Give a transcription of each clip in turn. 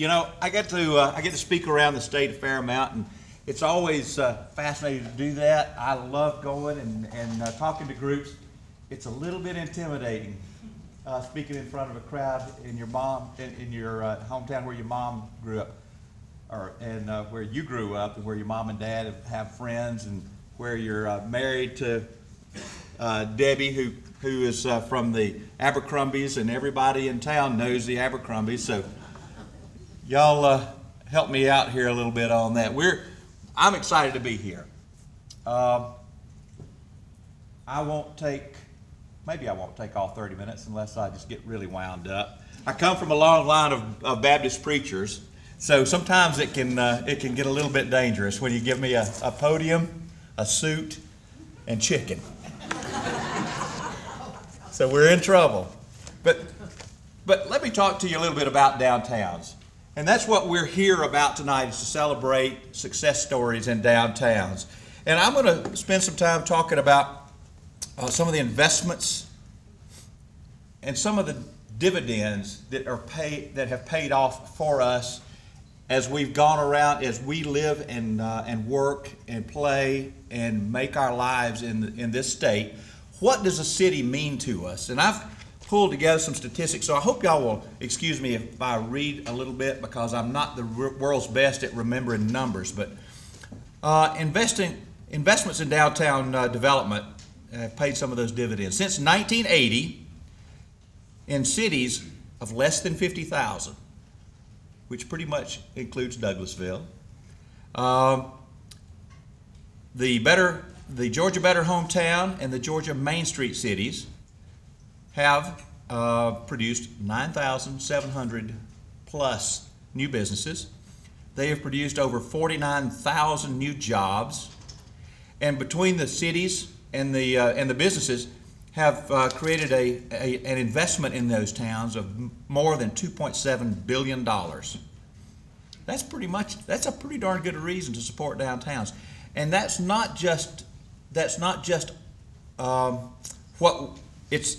You know, I get to speak around the state a fair amount, and it's always fascinating to do that. I love going and talking to groups. It's a little bit intimidating speaking in front of a crowd in your hometown where your mom grew up, and where you grew up, and where your mom and dad have friends, and where you're married to Debbie, who is from the Abercrombies, and everybody in town knows the Abercrombies. So y'all help me out here a little bit on that. I'm excited to be here. Maybe I won't take all 30 minutes unless I just get really wound up. I come from a long line of Baptist preachers, so sometimes it can get a little bit dangerous when you give me a podium, a suit, and chicken. So we're in trouble. But let me talk to you a little bit about downtowns. And that's what we're here about tonight, is to celebrate success stories in downtowns. And I'm going to spend some time talking about some of the investments and some of the dividends that have paid off for us as we've gone around, as we live and work and play and make our lives in this state. What does a city mean to us? And I've pulled together some statistics, so I hope y'all will excuse me if I read a little bit, because I'm not the world's best at remembering numbers. But investments in downtown development have paid some of those dividends. Since 1980, in cities of less than 50,000, which pretty much includes Douglasville, the Georgia Better Hometown and the Georgia Main Street cities have produced 9,700 plus new businesses. They have produced over 49,000 new jobs, and between the cities and the businesses have created an investment in those towns of more than $2.7 billion. That's a pretty darn good reason to support downtowns, and that's not just what it's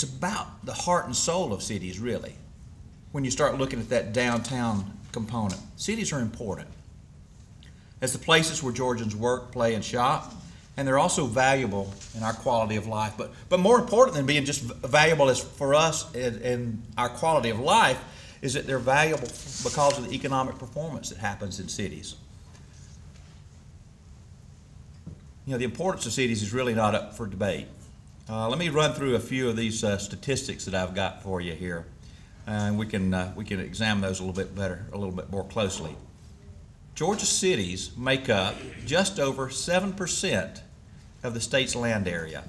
about the heart and soul of cities, really. When you start looking at that downtown component, cities are important as the places where Georgians work, play, and shop, and they're also valuable in our quality of life. But more important than being just valuable as for us in our quality of life is that they're valuable because of the economic performance that happens in cities. You know, the importance of cities is really not up for debate. Let me run through a few of these statistics that I've got for you here, and we can examine those a little bit more closely. Georgia cities make up just over 7% of the state's land area,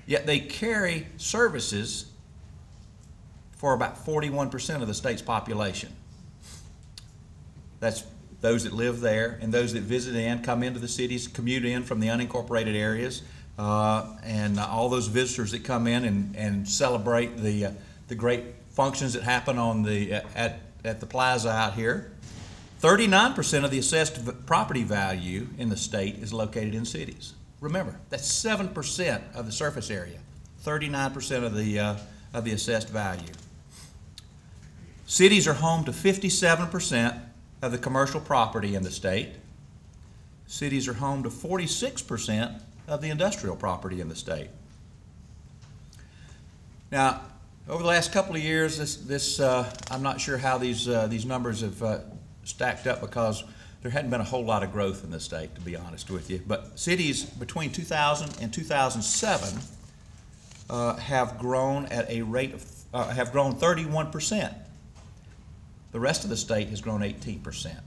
yet they carry services for about 41% of the state's population. That's those that live there and those that visit in, come into the cities, commute in from the unincorporated areas, and all those visitors that come in and celebrate the great functions that happen at the plaza out here. 39% of the assessed property value in the state is located in cities. Remember, that's 7% of the surface area, 39% of the assessed value. Cities are home to 57% of the commercial property in the state. Cities are home to 46% of the industrial property in the state. Now, over the last couple of years, I'm not sure how these numbers have stacked up, because there hadn't been a whole lot of growth in the state, to be honest with you. But cities between 2000 and 2007 have grown at a rate of have grown 31%. The rest of the state has grown 18%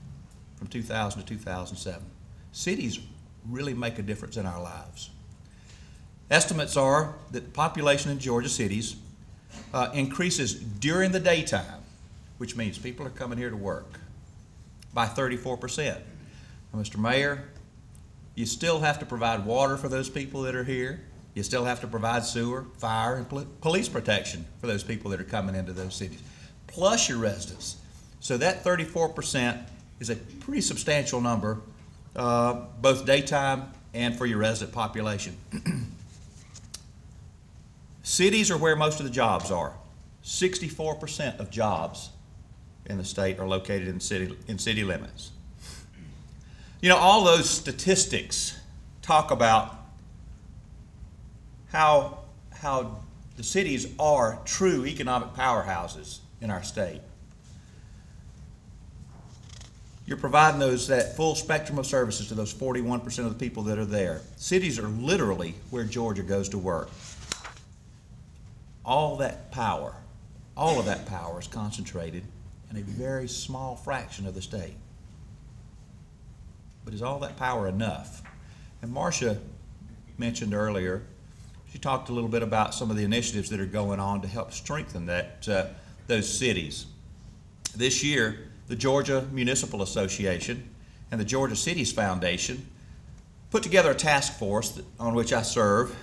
from 2000 to 2007. Cities really make a difference in our lives. Estimates are that the population in Georgia cities increases during the daytime, which means people are coming here to work, by 34%. Now, Mr. Mayor, you still have to provide water for those people that are here. You still have to provide sewer, fire, and police protection for those people that are coming into those cities, plus your residents. So that 34% is a pretty substantial number, both daytime and for your resident population. Cities are where most of the jobs are. 64% of jobs in the state are located in city limits. You know, all those statistics talk about how the cities are true economic powerhouses in our state. You're providing that full spectrum of services to those 41% of the people that are there. Cities are literally where Georgia goes to work. All of that power is concentrated in a very small fraction of the state. But is all that power enough? And Marcia mentioned earlier, she talked a little bit about some of the initiatives that are going on to help strengthen those cities. This year, the Georgia Municipal Association and the Georgia Cities Foundation put together a task force on which I serve,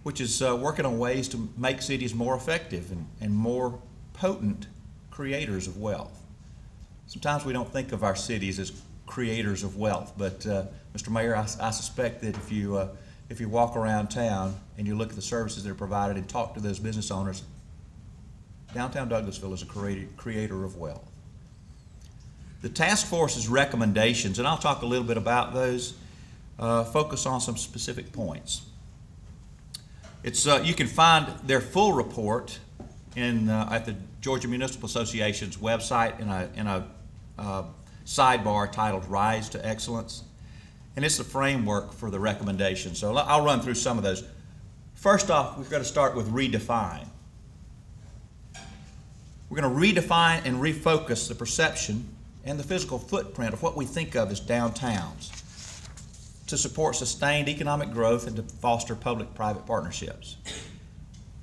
which is working on ways to make cities more effective and more potent creators of wealth. Sometimes we don't think of our cities as creators of wealth, but Mr. Mayor, I suspect that if you walk around town and you look at the services that are provided and talk to those business owners, downtown Douglasville is a creator of wealth. The task force's recommendations, and I'll talk a little bit about those, focus on some specific points. You can find their full report at the Georgia Municipal Association's website in a sidebar titled Rise to Excellence, and it's the framework for the recommendations. So I'll run through some of those. First off, we've got to start with redefine. We're going to redefine and refocus the perception and the physical footprint of what we think of as downtowns to support sustained economic growth and to foster public-private partnerships.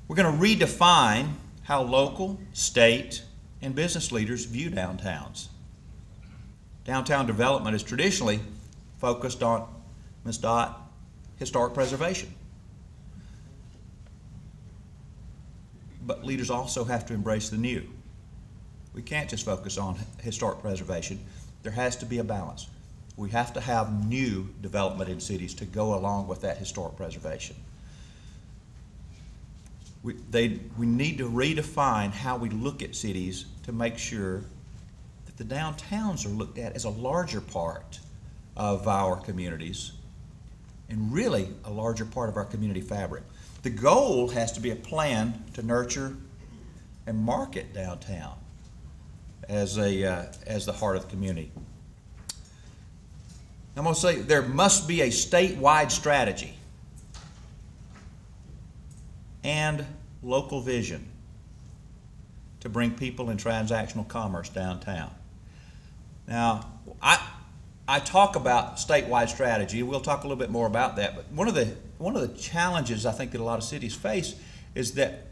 We're going to redefine how local, state, and business leaders view downtowns. Downtown development is traditionally focused on, Ms. Dot, historic preservation. But leaders also have to embrace the new. We can't just focus on historic preservation. There has to be a balance. We have to have new development in cities to go along with that historic preservation. We need to redefine how we look at cities to make sure that the downtowns are looked at as a larger part of our communities and really a larger part of our community fabric. The goal has to be a plan to nurture and market downtown as the heart of the community. I'm going to say there must be a statewide strategy and local vision to bring people and transactional commerce downtown. Now, I talk about statewide strategy. We'll talk a little bit more about that. But one of the challenges I think that a lot of cities face is that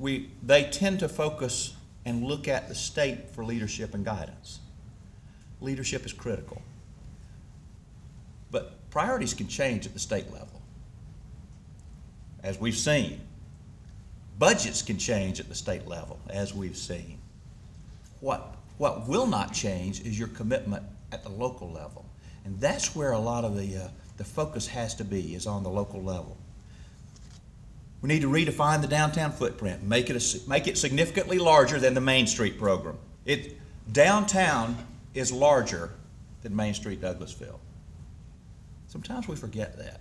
they tend to focus and look at the state for leadership and guidance. Leadership is critical. But priorities can change at the state level, as we've seen. Budgets can change at the state level, as we've seen. What will not change is your commitment at the local level. And that's where a lot of the focus has to be, is on the local level. We need to redefine the downtown footprint, make it significantly larger than the Main Street program. Downtown is larger than Main Street Douglasville. Sometimes we forget that.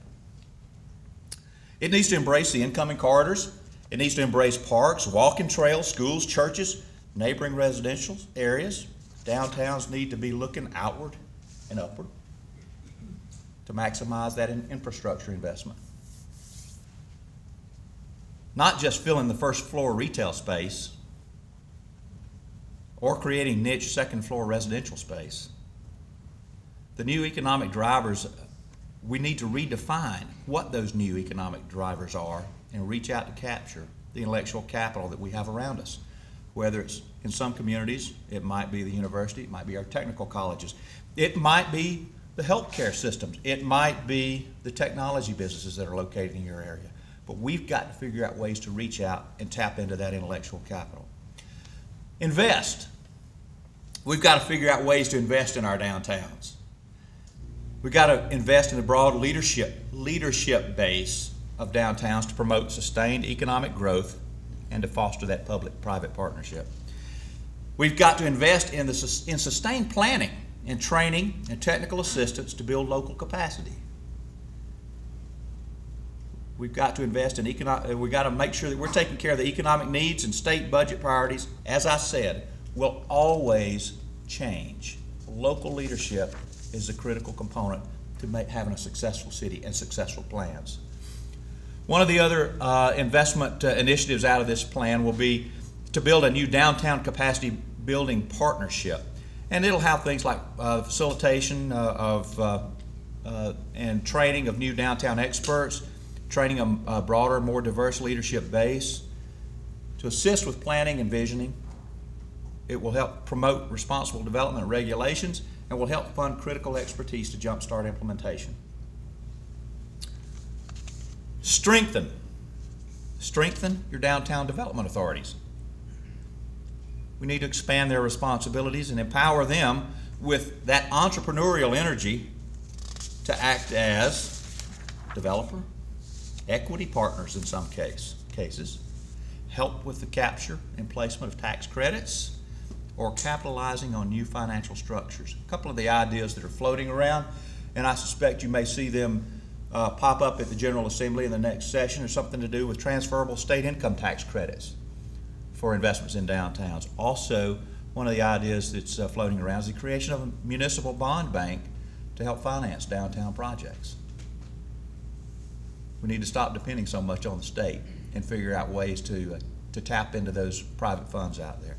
It needs to embrace the incoming corridors. It needs to embrace parks, walking trails, schools, churches, neighboring residential areas. Downtowns need to be looking outward and upward to maximize that infrastructure investment. Not just filling the first floor retail space or creating niche second floor residential space. The new economic drivers, we need to redefine what those new economic drivers are and reach out to capture the intellectual capital that we have around us. Whether it's in some communities, it might be the university, it might be our technical colleges, it might be the healthcare systems, it might be the technology businesses that are located in your area. But we've got to figure out ways to reach out and tap into that intellectual capital. Invest. We've got to figure out ways to invest in our downtowns. We've got to invest in the broad leadership base of downtowns to promote sustained economic growth and to foster that public-private partnership. We've got to invest in sustained planning and training and technical assistance to build local capacity. We've got to invest in we've got to make sure that we're taking care of the economic needs, and state budget priorities, as I said, will always change. Local leadership is a critical component to having a successful city and successful plans. One of the other investment initiatives out of this plan will be to build a new downtown capacity building partnership. And it'll have things like facilitation and training of new downtown experts, training a broader, more diverse leadership base, to assist with planning and visioning. It will help promote responsible development and regulations, and will help fund critical expertise to jumpstart implementation. Strengthen your downtown development authorities. We need to expand their responsibilities and empower them with that entrepreneurial energy to act as developer, equity partners in some cases, help with the capture and placement of tax credits, or capitalizing on new financial structures. A couple of the ideas that are floating around, and I suspect you may see them pop up at the General Assembly in the next session, are something to do with transferable state income tax credits for investments in downtowns. Also, one of the ideas that's floating around is the creation of a municipal bond bank to help finance downtown projects. We need to stop depending so much on the state and figure out ways to tap into those private funds out there.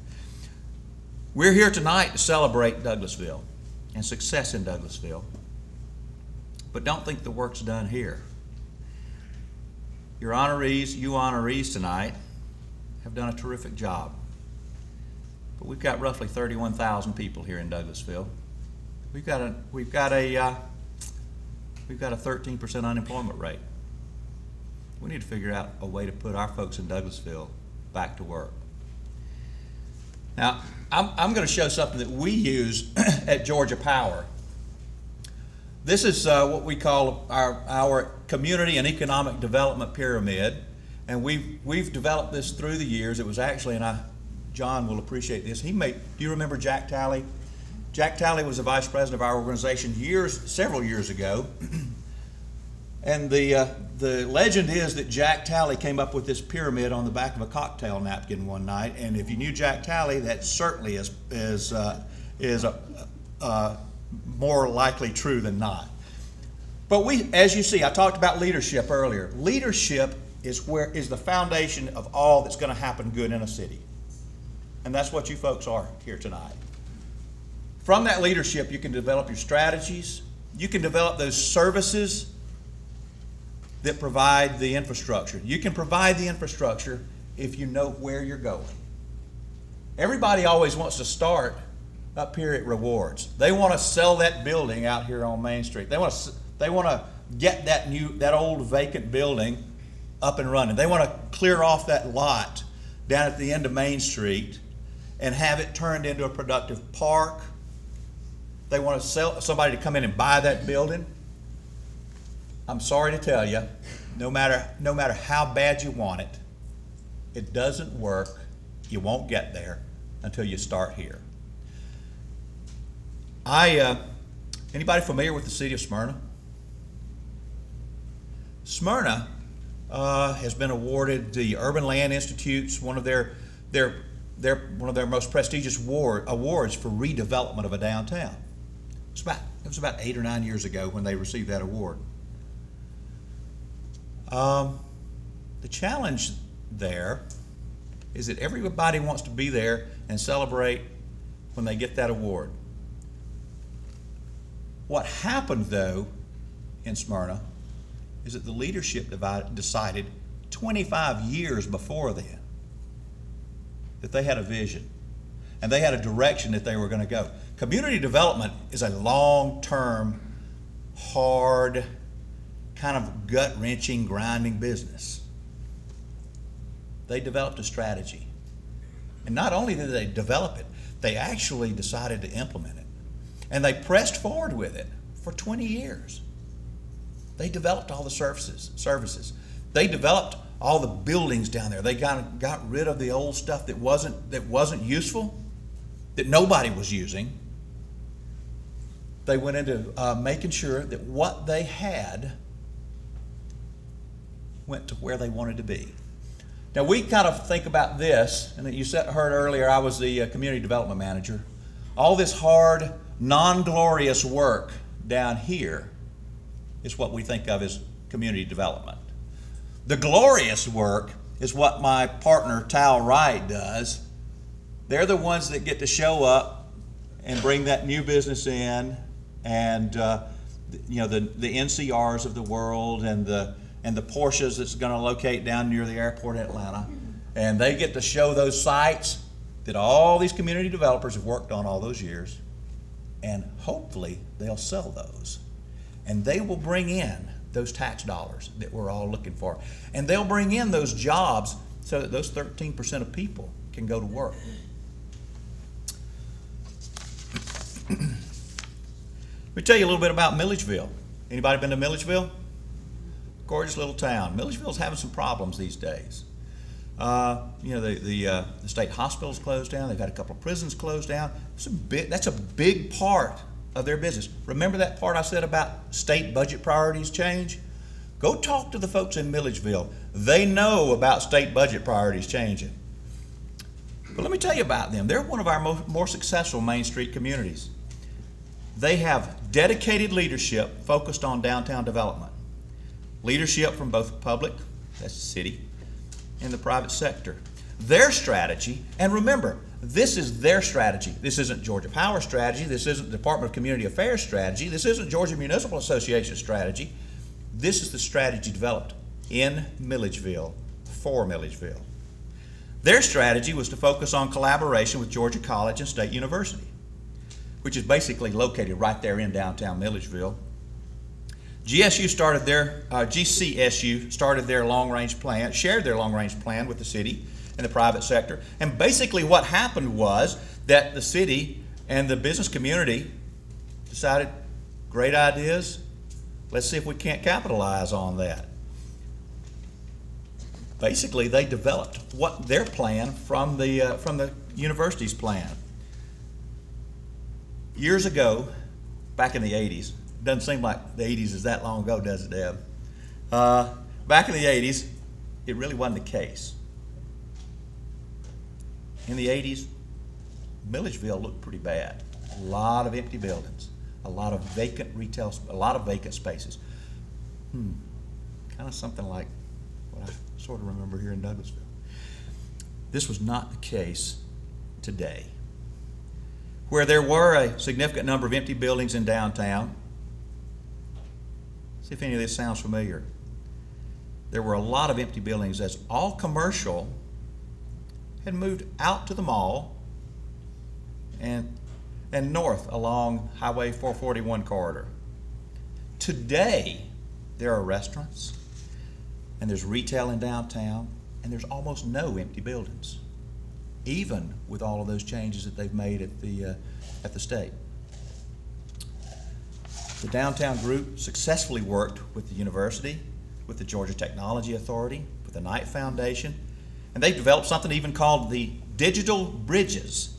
We're here tonight to celebrate Douglasville and success in Douglasville, but don't think the work's done here. You honorees tonight have done a terrific job. But we've got roughly 31,000 people here in Douglasville. We've got a 13% unemployment rate. We need to figure out a way to put our folks in Douglasville back to work. Now, I'm going to show something that we use at Georgia Power. This is what we call our community and economic development pyramid, and we've developed this through the years. It was actually, and John will appreciate this. Do you remember Jack Talley? Jack Talley was the vice president of our organization several years ago, and the legend is that Jack Talley came up with this pyramid on the back of a cocktail napkin one night. And if you knew Jack Talley, that certainly is more likely true than not. But as you see, I talked about leadership earlier. Leadership is the foundation of all that's going to happen good in a city. And that's what you folks are here tonight. From that leadership, you can develop your strategies. You can develop those services that provide the infrastructure. You can provide the infrastructure if you know where you're going. Everybody always wants to start up here at Rewards. They want to sell that building out here on Main Street. They want to get that old vacant building up and running. They want to clear off that lot down at the end of Main Street and have it turned into a productive park. They want to sell somebody to come in and buy that building. I'm sorry to tell you, no matter how bad you want it, it doesn't work. You won't get there until you start here. Anybody familiar with the city of Smyrna? Smyrna has been awarded the Urban Land Institute's one of their most prestigious awards for redevelopment of a downtown. It was about 8 or 9 years ago when they received that award. The challenge there is that everybody wants to be there and celebrate when they get that award. What happened, though, in Smyrna is that the leadership decided 25 years before then that they had a vision and they had a direction that they were going to go. Community development is a long-term, hard, kind of gut-wrenching, grinding business. They developed a strategy. And not only did they develop it, they actually decided to implement it. And they pressed forward with it for 20 years. They developed all the services. They developed all the buildings down there. They got rid of the old stuff that wasn't useful, that nobody was using. They went into making sure that what they had went to where they wanted to be. Now we kind of think about this, and that you heard earlier, I was the community development manager. All this hard, non-glorious work down here is what we think of as community development. The glorious work is what my partner, Tal Wright, does. They're the ones that get to show up and bring that new business in, and you know, the NCRs of the world and the Porsches that's going to locate down near the airport in Atlanta, and they get to show those sites that all these community developers have worked on all those years, and hopefully they'll sell those, and they will bring in those tax dollars that we're all looking for, and they'll bring in those jobs so that those 13% of people can go to work. Let me tell you a little bit about Milledgeville. Anybody been to Milledgeville? Gorgeous little town. Milledgeville's having some problems these days. You know, the state hospital's closed down. They've had a couple of prisons closed down. That's a big part of their business. Remember that part I said about state budget priorities change? Go talk to the folks in Milledgeville. They know about state budget priorities changing. But let me tell you about them. They're one of our more successful Main Street communities. They have dedicated leadership focused on downtown development. Leadership from both public, that's the city, and the private sector. Their strategy, and remember, this is their strategy. This isn't Georgia Power's strategy. This isn't the Department of Community Affairs strategy. This isn't Georgia Municipal Association strategy. This is the strategy developed in Milledgeville for Milledgeville. Their strategy was to focus on collaboration with Georgia College and State University, which is basically located right there in downtown Milledgeville. GCSU started their long-range plan, shared their long-range plan with the city and the private sector. And basically what happened was that the city and the business community decided, great ideas, let's see if we can't capitalize on that. Basically, they developed their plan from the university's plan. Years ago, back in the 80s, doesn't seem like the 80s is that long ago, does it, Deb? Back in the 80s, it really wasn't the case. In the 80s, Milledgeville looked pretty bad. A lot of empty buildings, a lot of vacant retail, a lot of vacant spaces. Kind of something like what I sort of remember here in Douglasville. This was not the case today. Where there were a significant number of empty buildings in downtown, see if any of this sounds familiar. There were a lot of empty buildings as all commercial had moved out to the mall and north along Highway 441 corridor. Today, there are restaurants and there's retail in downtown and there's almost no empty buildings, even with all of those changes that they've made at the state. The downtown group successfully worked with the university, with the Georgia Technology Authority, with the Knight Foundation, and they've developed something even called the Digital Bridges.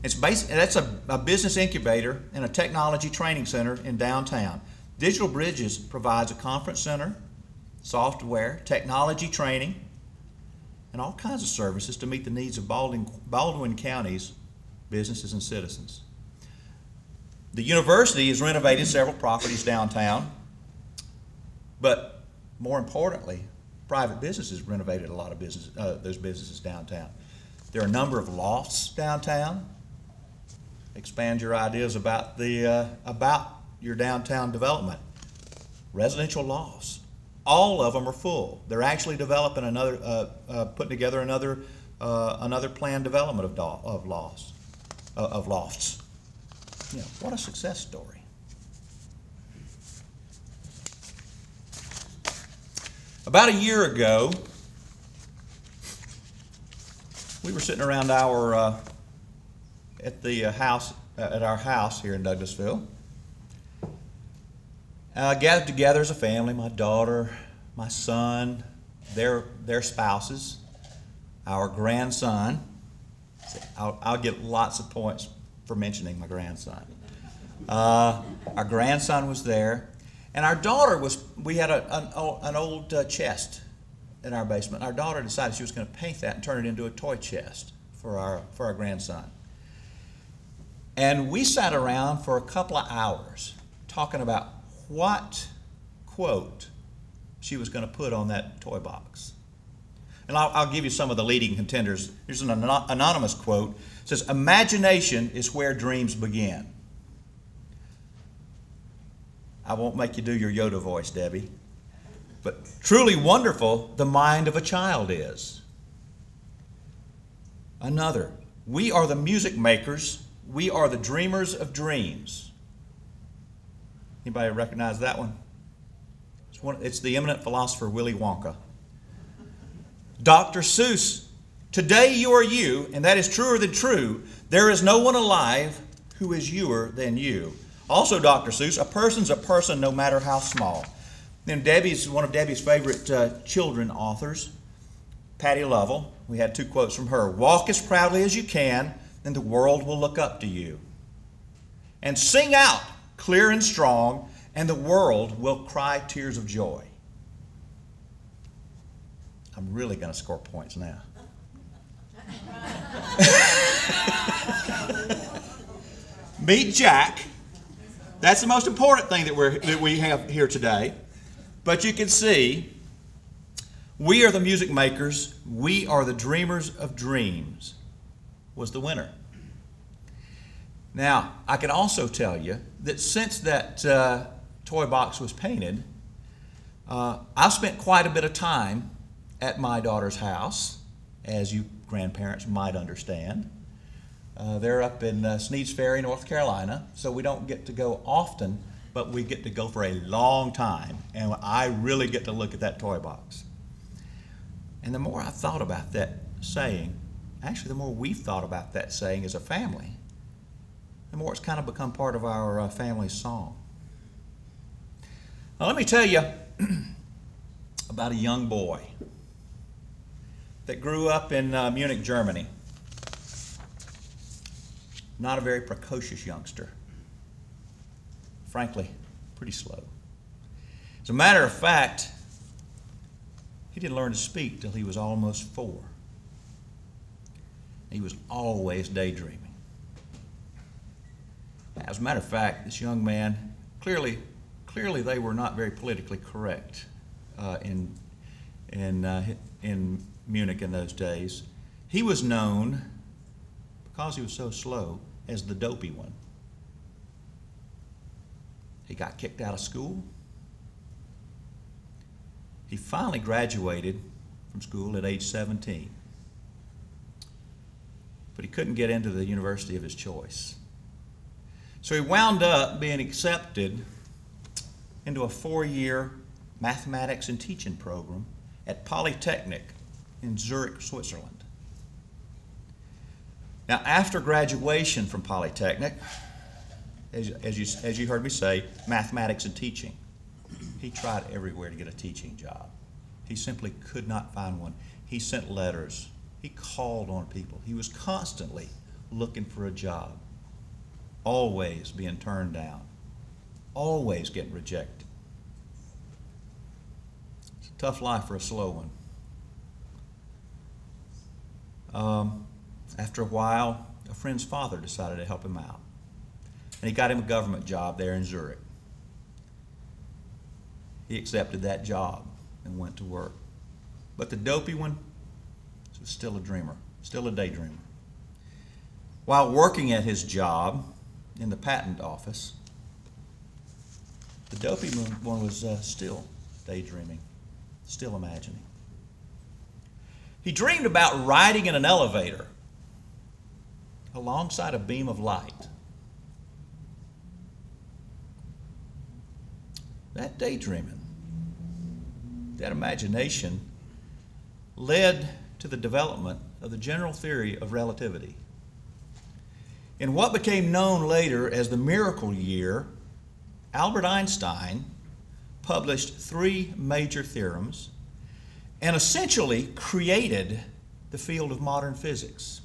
That's a business incubator and a technology training center in downtown. Digital Bridges provides a conference center, software, technology training, and all kinds of services to meet the needs of Baldwin County's businesses and citizens. The university has renovated several properties downtown, but more importantly, private businesses renovated a lot of those businesses downtown. There are a number of lofts downtown. Expand your ideas about your downtown development. Residential lofts. All of them are full. They're actually developing putting together another planned development of lofts. You know, what a success story. About a year ago, we were sitting around at our house here in Douglasville. Gathered together as a family, my daughter, my son, their spouses, our grandson. I'll get lots of points for mentioning my grandson. Our grandson was there, and our daughter was, we had an old chest in our basement. Our daughter decided she was going to paint that and turn it into a toy chest for our grandson. And we sat around for a couple of hours talking about what quote she was going to put on that toy box. And I'll give you some of the leading contenders. Here's an anonymous quote. It says, "Imagination is where dreams begin." I won't make you do your Yoda voice, Debbie. But truly wonderful the mind of a child is. Another, "We are the music makers. We are the dreamers of dreams." Anybody recognize that one? It's the eminent philosopher Willy Wonka. Dr. Seuss, "Today you are you, and that is truer than true. There is no one alive who is youer than you." Also Dr. Seuss, "A person's a person no matter how small." Then one of Debbie's favorite children authors, Patty Lovell, we had two quotes from her. "Walk as proudly as you can, and the world will look up to you. And sing out clear and strong, and the world will cry tears of joy." I'm really going to score points now. Meet Jack. That's the most important thing that we have here today. But you can see, "We are the music makers. We are the dreamers of dreams" was the winner. Now, I can also tell you that since that toy box was painted, I've spent quite a bit of time at my daughter's house, as you grandparents might understand. They're up in Sneads Ferry, North Carolina, so we don't get to go often, but we get to go for a long time, and I really get to look at that toy box. And the more I thought about that saying, actually the more we've thought about that saying as a family, the more it's kind of become part of our family song. Now let me tell you about a young boy that grew up in Munich, Germany. Not a very precocious youngster. Frankly, pretty slow. As a matter of fact, he didn't learn to speak till he was almost 4. He was always daydreaming. As a matter of fact, this young man, clearly they were not very politically correct in Munich in those days. He was known, because he was so slow, as the dopey one. He got kicked out of school. He finally graduated from school at age 17. But he couldn't get into the university of his choice. So he wound up being accepted into a 4-year mathematics and teaching program at Polytechnic in Zurich, Switzerland. Now, after graduation from Polytechnic, as you heard me say, mathematics and teaching, he tried everywhere to get a teaching job. He simply could not find one. He sent letters. He called on people. He was constantly looking for a job, always being turned down, always getting rejected. It's a tough life for a slow one. After a while, a friend's father decided to help him out, and he got him a government job there in Zurich. He accepted that job and went to work. But the dopey one was still a dreamer, still a daydreamer. While working at his job in the patent office, the dopey one was still daydreaming, still imagining. He dreamed about riding in an elevator alongside a beam of light. That daydreaming, that imagination, led to the development of the general theory of relativity. In what became known later as the miracle year, Albert Einstein published 3 major theorems and essentially created the field of modern physics.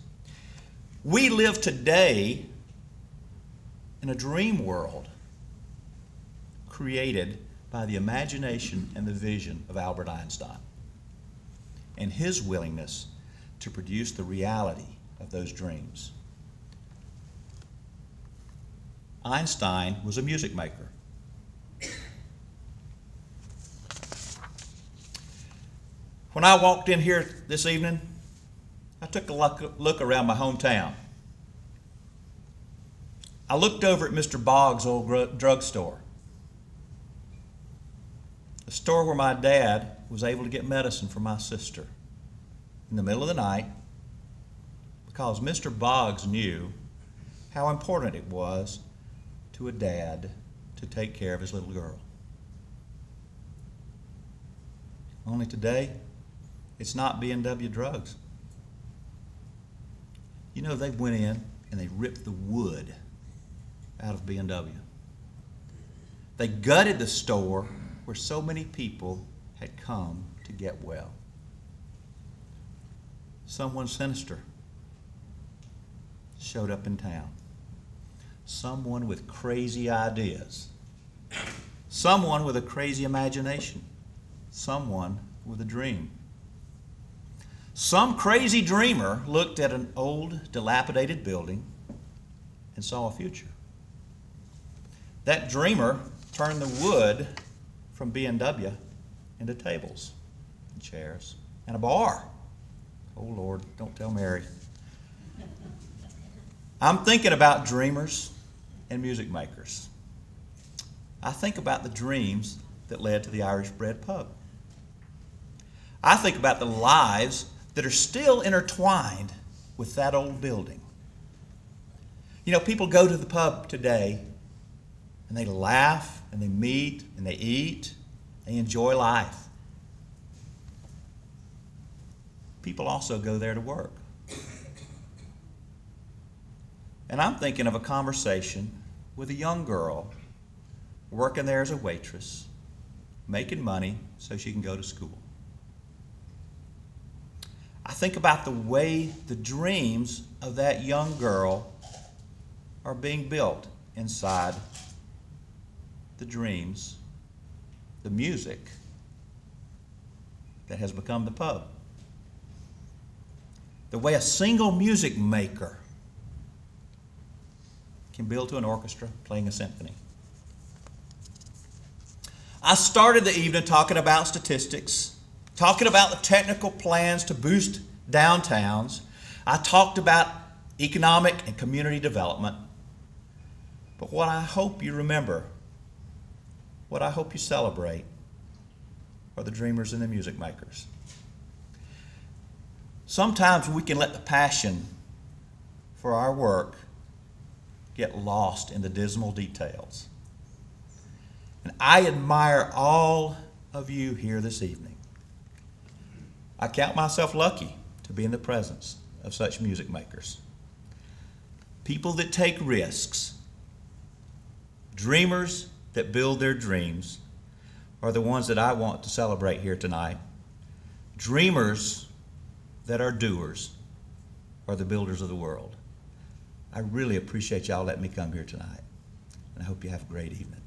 We live today in a dream world created by the imagination and the vision of Albert Einstein and his willingness to produce the reality of those dreams. Einstein was a music maker. When I walked in here this evening, I took a look around my hometown. I looked over at Mr. Boggs' old drugstore, the store where my dad was able to get medicine for my sister in the middle of the night, because Mr. Boggs knew how important it was to a dad to take care of his little girl. Only today, it's not B&W drugs. You know, they went in and they ripped the wood out of B&W. They gutted the store where so many people had come to get well. Someone sinister showed up in town. Someone with crazy ideas. Someone with a crazy imagination. Someone with a dream. Some crazy dreamer looked at an old, dilapidated building and saw a future. That dreamer turned the wood from B&W into tables and chairs and a bar. Oh, Lord, don't tell Mary. I'm thinking about dreamers and music makers. I think about the dreams that led to the Irish Bread Pub. I think about the lives that are still intertwined with that old building. You know, people go to the pub today and they laugh and they meet and they eat, they enjoy life. People also go there to work. And I'm thinking of a conversation with a young girl working there as a waitress, making money so she can go to school. I think about the way the dreams of that young girl are being built inside the dreams, the music that has become the pub. The way a single music maker can build to an orchestra playing a symphony. I started the evening talking about statistics, talking about the technical plans to boost downtowns. I talked about economic and community development. But what I hope you remember, what I hope you celebrate, are the dreamers and the music makers. Sometimes we can let the passion for our work get lost in the dismal details. And I admire all of you here this evening. I count myself lucky to be in the presence of such music makers. People that take risks, dreamers that build their dreams, are the ones that I want to celebrate here tonight. Dreamers that are doers are the builders of the world. I really appreciate y'all letting me come here tonight, and I hope you have a great evening.